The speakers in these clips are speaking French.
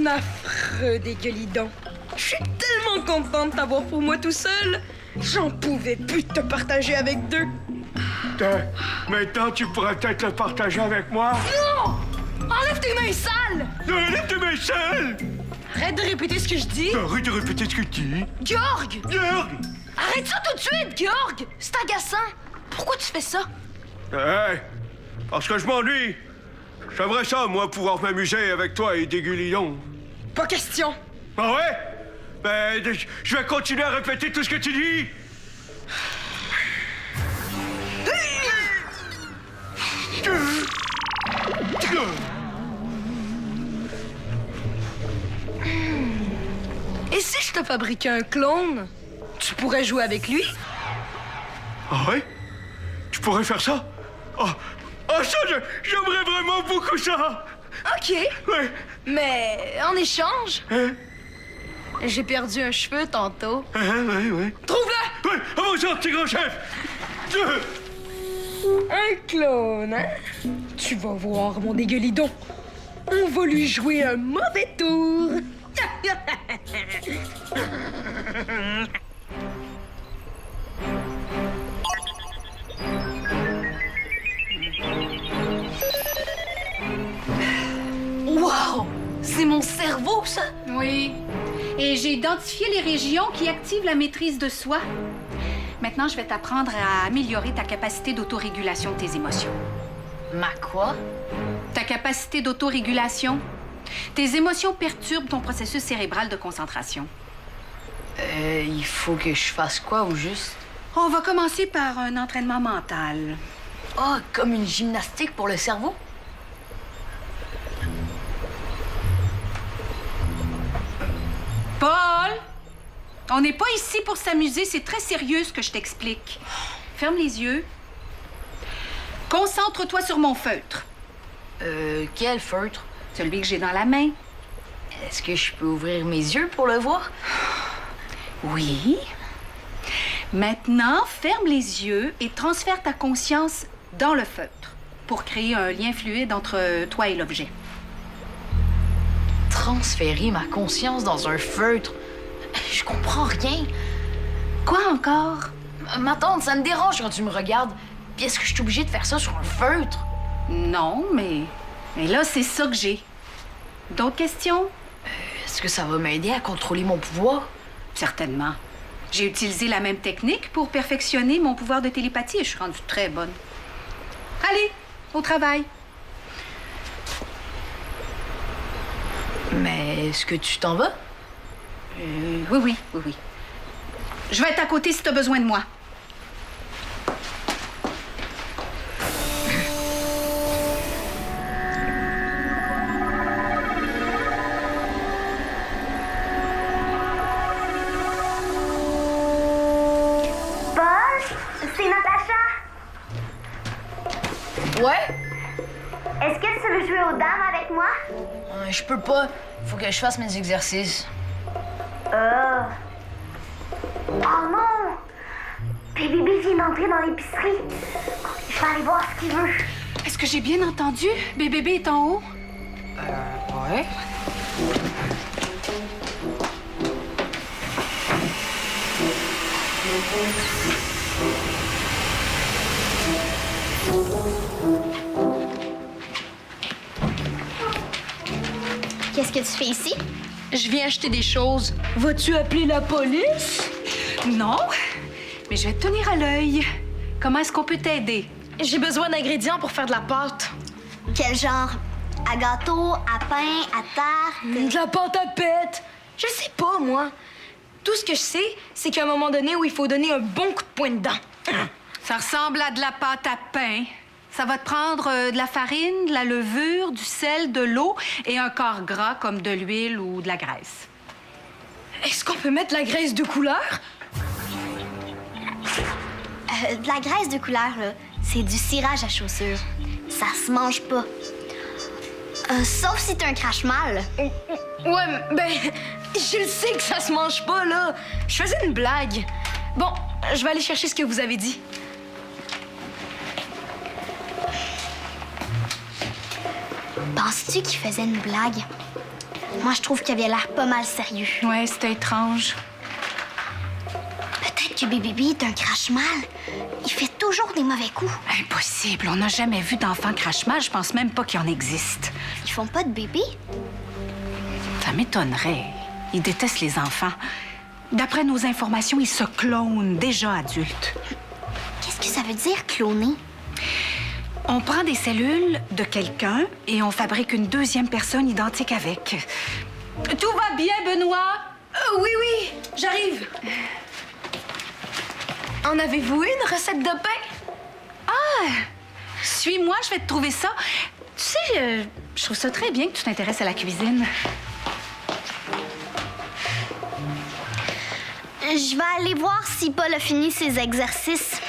affreux dégueulidon. Je suis tellement contente de t'avoir pour moi tout seul. J'en pouvais plus te partager avec deux. Maintenant, tu pourrais peut-être le partager avec moi. Non! Enlève tes mains sales! Enlève tes mains sales! Arrête de répéter ce que je dis. Arrête de répéter ce que tu dis. Georg! Georg! Arrête ça tout de suite, Georg! C'est agaçant. Pourquoi tu fais ça? Hey! Parce que je m'ennuie. J'aimerais ça, moi, pouvoir m'amuser avec toi et Dégulillon. Pas question. Ah ouais? Ben, je vais continuer à répéter tout ce que tu dis. Et si je te fabriquais un clone, tu pourrais jouer avec lui? Ah ouais? Tu pourrais faire ça? Ça, j'aimerais vraiment beaucoup ça! OK. Ouais. Mais en échange, Hein? j'ai perdu un cheveu tantôt. Ouais. Trouve-le! Ouais, avant ça, petit grand chef! Un clone, hein? Tu vas voir, mon dégueulidon. On va lui jouer un mauvais tour. Wow! C'est mon cerveau, ça! Oui. Et j'ai identifié les régions qui activent la maîtrise de soi. Maintenant, je vais t'apprendre à améliorer ta capacité d'autorégulation de tes émotions. Ma quoi? Ta capacité d'autorégulation. Tes émotions perturbent ton processus cérébral de concentration. Il faut que je fasse quoi, au juste? On va commencer par un entraînement mental. Ah, comme une gymnastique pour le cerveau? Paul! On n'est pas ici pour s'amuser, c'est très sérieux ce que je t'explique. Ferme les yeux. Concentre-toi sur mon feutre. Quel feutre? Celui que j'ai dans la main. Est-ce que je peux ouvrir mes yeux pour le voir? Oui. Maintenant, ferme les yeux et transfère ta conscience dans le feutre pour créer un lien fluide entre toi et l'objet. Transférer ma conscience dans un feutre? Je comprends rien. Quoi encore? Ma tante, ça me dérange quand tu me regardes. Puis est-ce que je suis obligée de faire ça sur un feutre? Non, mais là, c'est ça que j'ai. D'autres questions? Est-ce que ça va m'aider à contrôler mon pouvoir? Certainement. J'ai utilisé la même technique pour perfectionner mon pouvoir de télépathie et je suis rendue très bonne. Allez, au travail. Mais est-ce que tu t'en vas? Oui. Je vais être à côté si tu as besoin de moi. C'est Natacha. Ouais? Est-ce que tu veux jouer aux dames avec moi? Je peux pas. Faut que je fasse mes exercices. Oh non! Bébé vient d'entrer dans l'épicerie. Je vais aller voir ce qu'il veut. Est-ce que j'ai bien entendu? Bébé est en haut? Ouais? Qu'est-ce que tu fais ici? Je viens acheter des choses. Vas-tu appeler la police? Non, mais je vais te tenir à l'œil. Comment est-ce qu'on peut t'aider? J'ai besoin d'ingrédients pour faire de la pâte. Quel genre? À gâteau, à pain, à tarte? De la pâte à pète. Je sais pas, moi. Tout ce que je sais, c'est qu'à un moment donné où il faut donner un bon coup de poing dedans. Ça ressemble à de la pâte à pain. Ça va te prendre de la farine, de la levure, du sel, de l'eau et un corps gras comme de l'huile ou de la graisse. Est-ce qu'on peut mettre de la graisse de couleur? De la graisse de couleur, là. C'est du cirage à chaussures. Ça se mange pas. Sauf si t'as un crache-mal. Ouais, ben, je le sais que ça se mange pas, là. Je faisais une blague. Bon, je vais aller chercher ce que vous avez dit. Penses-tu qu'il faisait une blague? Moi, je trouve qu'il avait l'air pas mal sérieux. Ouais, c'était étrange. Peut-être que Bébé est un crache-mal. Il fait toujours des mauvais coups. Impossible. On n'a jamais vu d'enfant crache-mal. Je pense même pas qu'il en existe. Ils font pas de bébé? Ça m'étonnerait. Il déteste les enfants. D'après nos informations, il se clone déjà adulte. Qu'est-ce que ça veut dire, cloner? On prend des cellules de quelqu'un et on fabrique une deuxième personne identique avec. Tout va bien, Benoît? Oui, oui, j'arrive. En avez-vous une recette de pain? Ah! Suis-moi, je vais te trouver ça. Tu sais, je trouve ça très bien que tu t'intéresses à la cuisine. Je vais aller voir si Paul a fini ses exercices.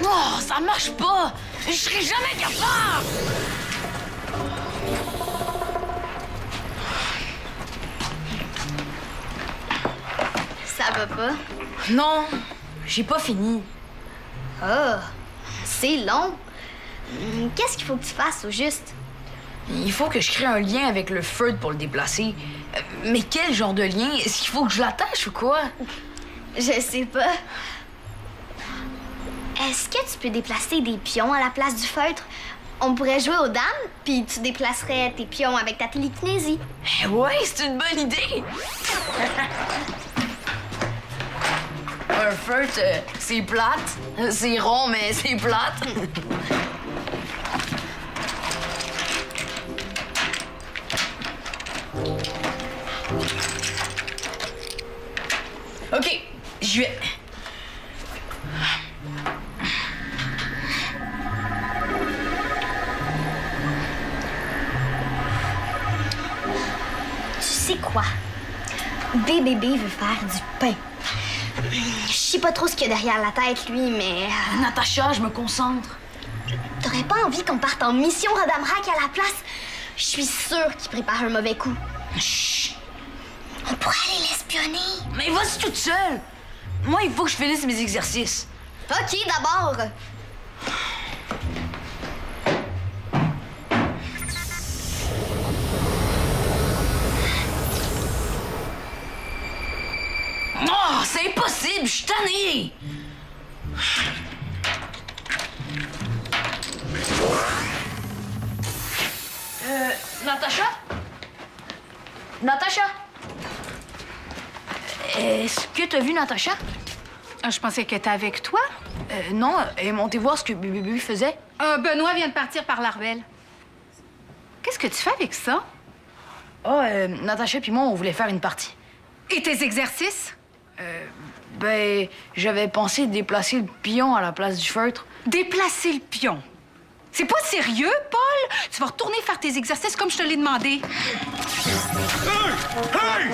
Oh, ça marche pas! Je serai jamais capable! Ça va pas? Non, j'ai pas fini. Oh, c'est long. Qu'est-ce qu'il faut que tu fasses au juste? Il faut que je crée un lien avec le feutre pour le déplacer. Mais quel genre de lien? Est-ce qu'il faut que je l'attache ou quoi? Je sais pas. Est-ce que tu peux déplacer des pions à la place du feutre? On pourrait jouer aux dames, puis tu déplacerais tes pions avec ta télékinésie. Ouais, c'est une bonne idée! Un feutre, c'est plate. C'est rond, mais c'est plate. OK, je vais. Tu sais quoi? Bébé veut faire du pain. Je sais pas trop ce qu'il y a derrière la tête, lui, mais... Natacha, je me concentre. T'aurais pas envie qu'on parte en mission Rodamrac à la place? Je suis sûre qu'il prépare un mauvais coup. Chut! On pourrait aller l'espionner. Mais vas-y toute seule! Moi, il faut que je finisse mes exercices. OK, d'abord. Oh, c'est impossible! Je suis tannée! Natacha? Natacha? Est-ce que t'as vu Natacha? Ah, je pensais qu'elle était avec toi. Non, elle est montée voir ce que Bébé faisait. Benoît vient de partir par la ruelle. Qu'est-ce que tu fais avec ça? Natacha puis moi, on voulait faire une partie. Et tes exercices? J'avais pensé déplacer le pion à la place du feutre. Déplacer le pion. C'est pas sérieux, Paul? Tu vas retourner faire tes exercices comme je te l'ai demandé. Hey! Hey!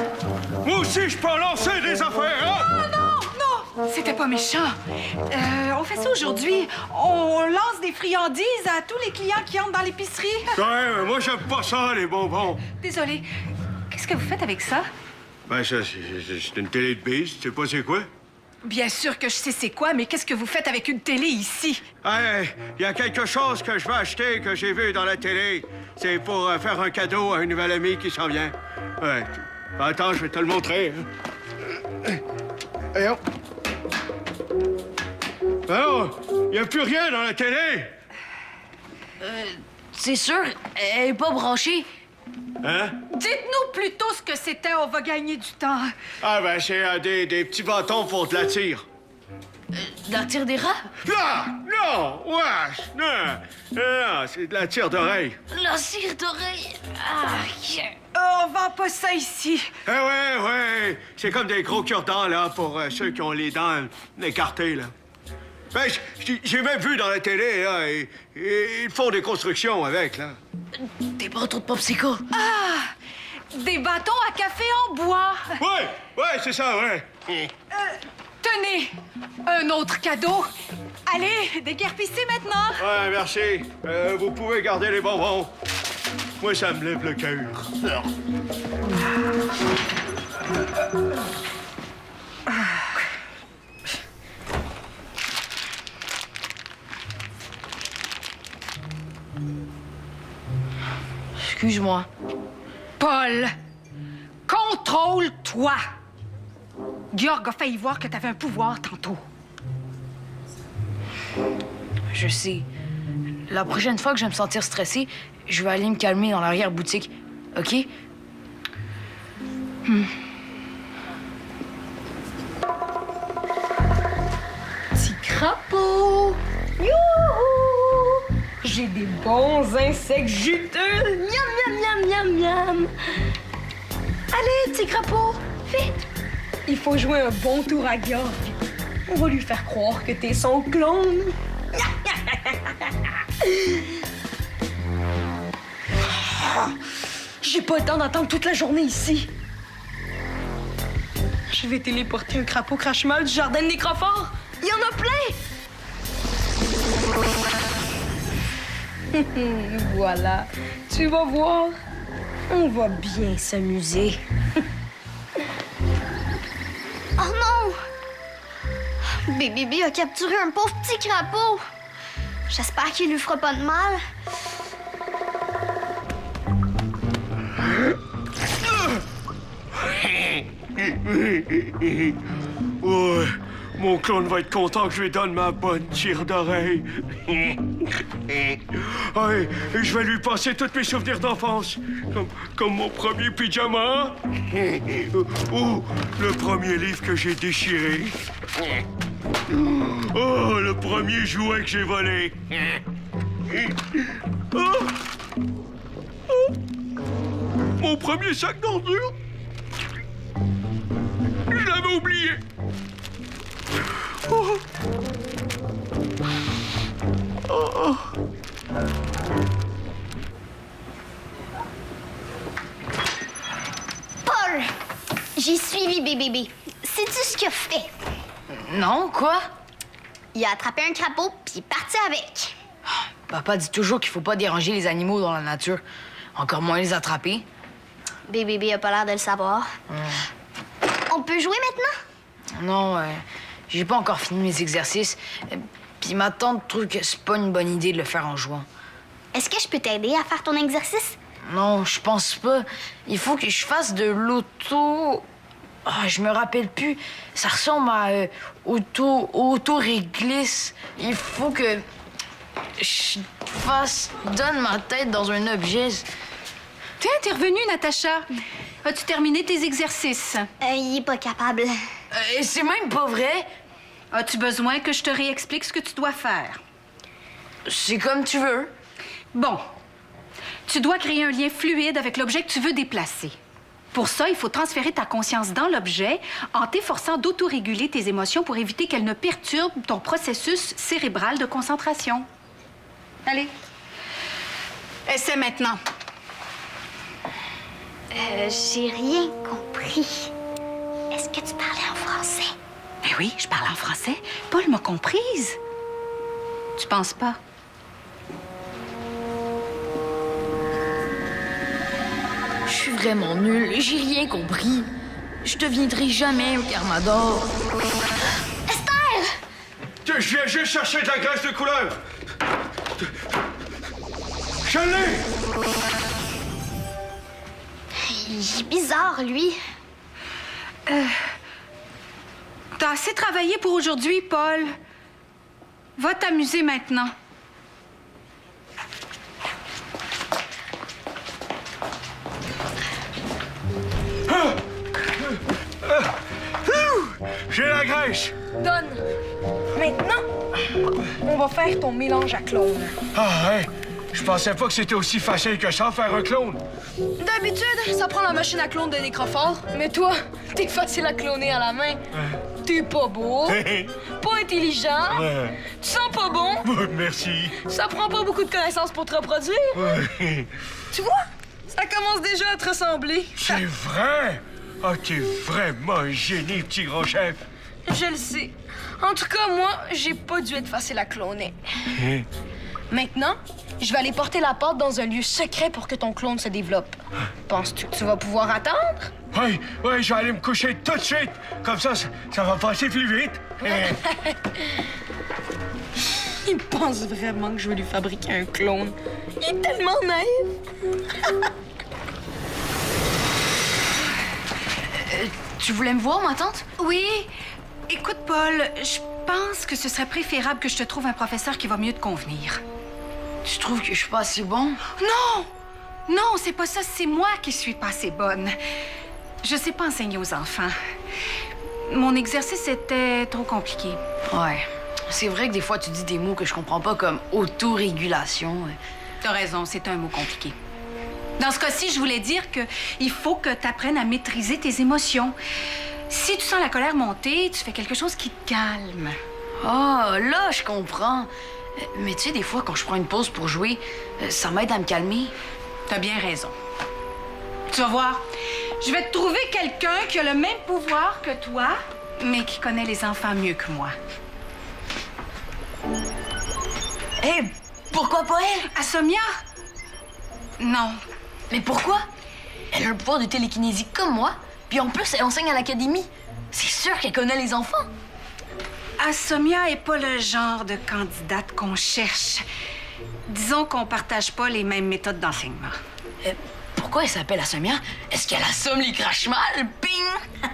Moi aussi, je peux lancer des affaires, hein? Non! C'était pas méchant. On fait ça aujourd'hui. On lance des friandises à tous les clients qui entrent dans l'épicerie. Ouais, mais moi, j'aime pas ça, les bonbons. Désolée. Qu'est-ce que vous faites avec ça? Ben, ça, c'est une télé de bise. Tu sais pas c'est quoi? Bien sûr que je sais c'est quoi, mais qu'est-ce que vous faites avec une télé ici? Hey, il y a quelque chose que je vais acheter que j'ai vu dans la télé. C'est pour faire un cadeau à un nouvel ami qui s'en vient. Ouais. Attends, je vais te le montrer. Voyons. Alors, il n'y a plus rien dans la télé. C'est sûr, elle est pas branchée. Hein? Dites-nous plutôt ce que c'était, on va gagner du temps. Ah, ben, c'est des petits bâtons pour de la tire. De la tire des rats? Non! Wesh! Non, c'est de la tire d'oreille. La tire d'oreille? Ah, On vend pas ça ici. Eh ouais. C'est comme des gros cure-dents, là, pour ceux qui ont les dents écartées, là. Ben, j'ai même vu dans la télé, là, et ils font des constructions avec, là. des bâtons de popsicle. Ah! Des bâtons à café en bois. Ouais, c'est ça, ouais. Tenez, un autre cadeau. Allez, déguerpissez maintenant. Ouais, merci. Vous pouvez garder les bonbons. Moi, ça me lève le cœur. excuse-moi. Paul, contrôle-toi! Georg a failli voir que t'avais un pouvoir tantôt. Je sais. La prochaine fois que je vais me sentir stressée, je vais aller me calmer dans l'arrière-boutique. OK? Petit crapaud! Youhou! J'ai des bons insectes juteux! Miam, miam, miam, miam, miam! Allez, petit crapaud, vite! Il faut jouer un bon tour à Georg. On va lui faire croire que t'es son clone. J'ai pas le temps d'attendre toute la journée ici. Je vais téléporter un crapaud crache-mal du jardin de Nécrophore. Il y en a plein! Voilà. Tu vas voir. On va bien s'amuser. Oh non! Bébé a capturé un pauvre petit crapaud. J'espère qu'il lui fera pas de mal. Ouais, mon clone va être content que je lui donne ma bonne tire d'oreille. Ouais, et je vais lui passer tous mes souvenirs d'enfance. Comme mon premier pyjama. Ou le premier livre que j'ai déchiré. Oh, le premier jouet que j'ai volé. Oh, mon premier sac d'ordures. Je l'avais oublié. Oh. Oh. Paul, j'ai suivi bébé. Sais-tu ce qu'il a fait? Non, quoi? Il a attrapé un crapaud puis il est parti avec. Papa dit toujours qu'il faut pas déranger les animaux dans la nature. Encore moins les attraper. Bébé a pas l'air de le savoir. On peut jouer maintenant? Non, j'ai pas encore fini mes exercices. Puis ma tante trouve que c'est pas une bonne idée de le faire en jouant. Est-ce que je peux t'aider à faire ton exercice? Non, je pense pas. Il faut que je fasse de l'auto... Ah, je me rappelle plus. Ça ressemble à auto-réglisse. Il faut que je donne ma tête dans un objet. Tiens, t'es revenue, Natacha. As-tu terminé tes exercices? Il est pas capable. C'est même pas vrai. As-tu besoin que je te réexplique ce que tu dois faire? C'est comme tu veux. Bon. Tu dois créer un lien fluide avec l'objet que tu veux déplacer. Pour ça, il faut transférer ta conscience dans l'objet en t'efforçant d'autoréguler tes émotions pour éviter qu'elles ne perturbent ton processus cérébral de concentration. Allez. Essaie maintenant. J'ai rien compris. Est-ce que tu parlais en français? Ben oui, je parle en français. Paul m'a comprise. Tu penses pas? Je suis vraiment nulle. J'ai rien compris. Je deviendrai jamais un Carmador. Esther! Je viens juste chercher de la graisse de couleur. Je l'ai! Il est bizarre, lui. T'as assez travaillé pour aujourd'hui, Paul. Va t'amuser maintenant. J'ai la graisse. Donne. Maintenant, on va faire ton mélange à clone. Ah, ouais. Je pensais pas que c'était aussi facile que ça, faire un clone. D'habitude, ça prend la machine à clone de Nécrophore. Mais toi, t'es facile à cloner à la main. T'es pas beau, pas intelligent, tu sens pas bon. Merci. Ça prend pas beaucoup de connaissances pour te reproduire. Tu vois, ça commence déjà à te ressembler. C'est vrai? Ah, t'es vraiment un génie, petit gros chef. Je le sais. En tout cas, moi, j'ai pas dû être facile à cloner. Maintenant, je vais aller porter la pâte dans un lieu secret pour que ton clone se développe. Penses-tu que tu vas pouvoir attendre? Oui, je vais aller me coucher tout de suite. Comme ça va passer plus vite. Il pense vraiment que je vais lui fabriquer un clone. Il est tellement naïf. Tu voulais me voir, ma tante? Oui. Écoute, Paul, je pense que ce serait préférable que je te trouve un professeur qui va mieux te convenir. Tu trouves que je suis pas assez bon? Non! Non, c'est pas ça. C'est moi qui suis pas assez bonne. Je sais pas enseigner aux enfants. Mon exercice était trop compliqué. Ouais. C'est vrai que des fois, tu dis des mots que je comprends pas, comme autorégulation. T'as raison, c'est un mot compliqué. Dans ce cas-ci, je voulais dire que il faut que tu apprennes à maîtriser tes émotions. Si tu sens la colère monter, tu fais quelque chose qui te calme. Ah, là, je comprends. Mais tu sais, des fois, quand je prends une pause pour jouer, ça m'aide à me calmer. T'as bien raison. Tu vas voir, je vais te trouver quelqu'un qui a le même pouvoir que toi, mais qui connaît les enfants mieux que moi. Hé, pourquoi pas elle? Asomia? Non. Mais pourquoi? Elle a un pouvoir de télékinésie comme moi, puis en plus, elle enseigne à l'académie. C'est sûr qu'elle connaît les enfants. Asomia est pas le genre de candidate qu'on cherche. Disons qu'on partage pas les mêmes méthodes d'enseignement. Pourquoi elle s'appelle Asomia? Est-ce qu'elle assomme les crash mal? Ping! Ah,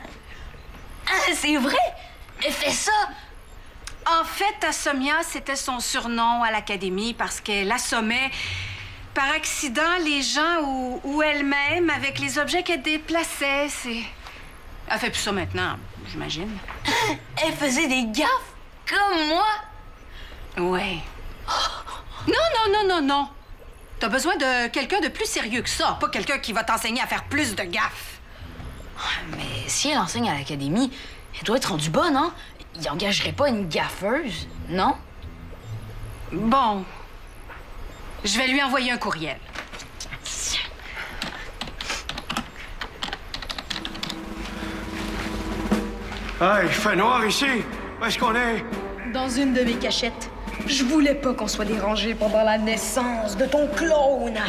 c'est vrai! Elle fait ça! En fait, Asomia, c'était son surnom à l'académie parce qu'elle assommait par accident les gens ou elle-même avec les objets qu'elle déplaçait. Elle fait plus ça maintenant, j'imagine. Elle faisait des gaffes comme moi! Ouais. Non. T'as besoin de quelqu'un de plus sérieux que ça, pas quelqu'un qui va t'enseigner à faire plus de gaffes. Mais si elle enseigne à l'académie, elle doit être rendue bonne, hein? Il engagerait pas une gaffeuse, non? Bon. Je vais lui envoyer un courriel. Ah, il fait noir ici. Où est-ce qu'on est? Dans une de mes cachettes. Je voulais pas qu'on soit dérangé pendant la naissance de ton clone.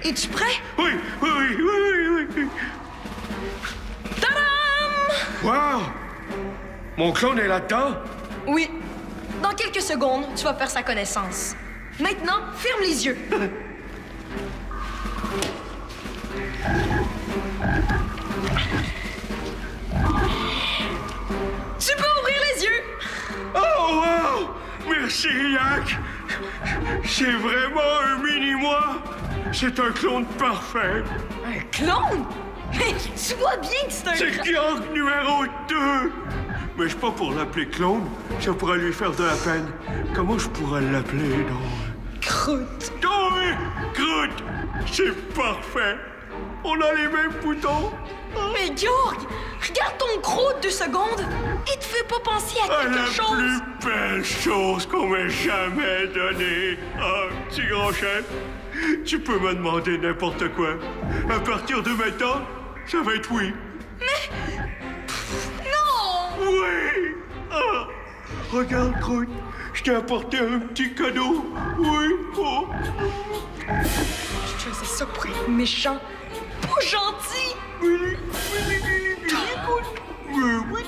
Es-tu prêt? Oui. Tadam! Wow! Mon clone est là-dedans? Oui. Dans quelques secondes, tu vas faire sa connaissance. Maintenant, ferme les yeux. Tu peux ouvrir les yeux. Oh, wow! Merci, Yak! C'est vraiment un mini-moi! C'est un clone parfait! Un clone? Mais tu vois bien que c'est un... C'est Yak numéro 2! Mais je suis pas pour l'appeler clone, ça pourrait lui faire de la peine. Comment je pourrais l'appeler, donc? Croûte. Oh oui! Groot! C'est parfait! On a les mêmes boutons! Mais Georg, regarde ton croûte 2 secondes. Il te fait pas penser à quelque La chose. plus belle chose qu'on m'ait jamais donnée! Ah, petit grand chef, tu peux me demander n'importe quoi. À partir de maintenant, ça va être oui. Non! Oui! Ah! Regarde, Groot, je t'ai apporté un petit cadeau. Oui! Oh! Je faisais ça pour être méchant, pas gentil. Oui,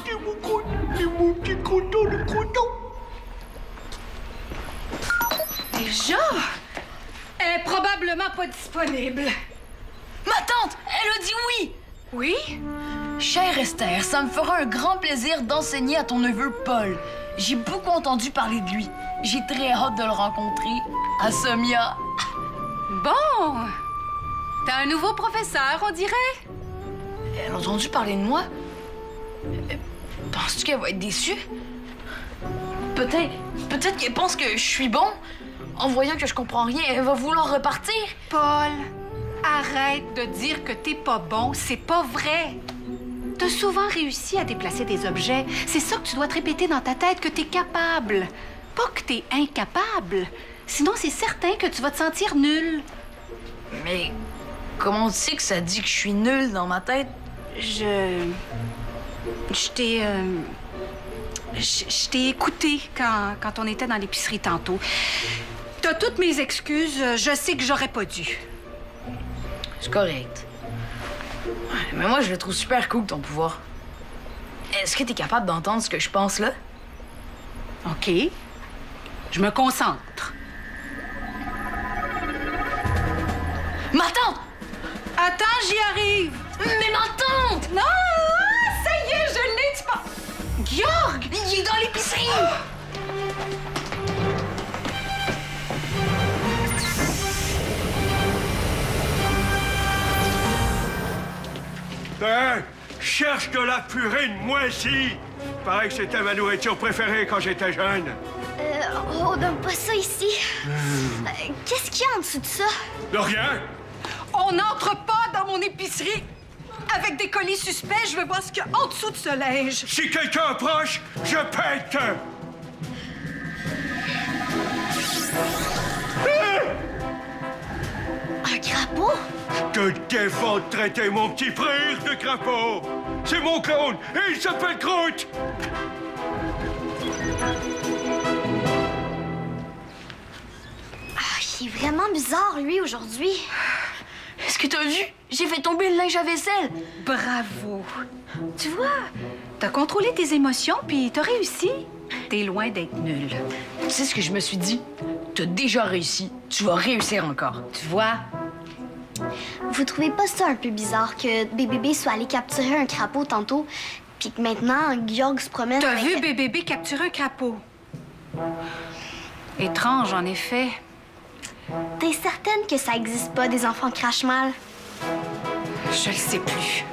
c'est mon Groot. C'est mon petit croton, le croton. Déjà? Elle est probablement pas disponible. Ma tante, elle a dit oui! Oui? Chère Esther, ça me fera un grand plaisir d'enseigner à ton neveu Paul. J'ai beaucoup entendu parler de lui. J'ai très hâte de le rencontrer. Asomia. Bon. T'as un nouveau professeur, on dirait? Elle a entendu parler de moi? Penses-tu qu'elle va être déçue? Peut-être qu'elle pense que je suis bon. En voyant que je comprends rien, elle va vouloir repartir. Paul, arrête de dire que t'es pas bon. C'est pas vrai. T'as souvent réussi à déplacer des objets. C'est ça que tu dois te répéter dans ta tête, que t'es capable. Pas que t'es incapable. Sinon, c'est certain que tu vas te sentir nul. Mais comment tu sais que ça dit que je suis nulle dans ma tête? Je t'ai écouté quand on était dans l'épicerie tantôt. T'as toutes mes excuses. Je sais que j'aurais pas dû. C'est correct. Mais moi, je le trouve super cool, ton pouvoir. Est-ce que t'es capable d'entendre ce que je pense là? OK. Je me concentre. Ma tante! Attends, j'y arrive. Mais ma tante! Non! Ça y est, je l'ai, tu penses... Georg! Il est dans l'épicerie! Hey, cherche de la purée de moisie. Paraît que c'était ma nourriture préférée quand j'étais jeune. On donne pas ça ici. Qu'est-ce qu'il y a en dessous de ça? De rien. On n'entre pas dans mon épicerie avec des colis suspects. Je veux voir ce qu'il y a en dessous de ce linge. Si quelqu'un approche, je pète. Un crapaud? Je te défends de traiter mon petit frère de crapaud. C'est mon clone et il s'appelle Groot. Il est vraiment bizarre, lui, aujourd'hui. Est-ce que t'as vu? J'ai fait tomber le linge à vaisselle. Bravo. Tu vois, t'as contrôlé tes émotions puis t'as réussi. T'es loin d'être nul. Tu sais ce que je me suis dit? T'as déjà réussi. Tu vas réussir encore. Tu vois? Vous trouvez pas ça un peu bizarre que BBB soit allé capturer un crapaud tantôt, puis que maintenant, Georg se promène T'as avec... vu bébé capturer un crapaud? Étrange, en effet. T'es certaine que ça existe pas, des enfants crache-mal? Je le sais plus.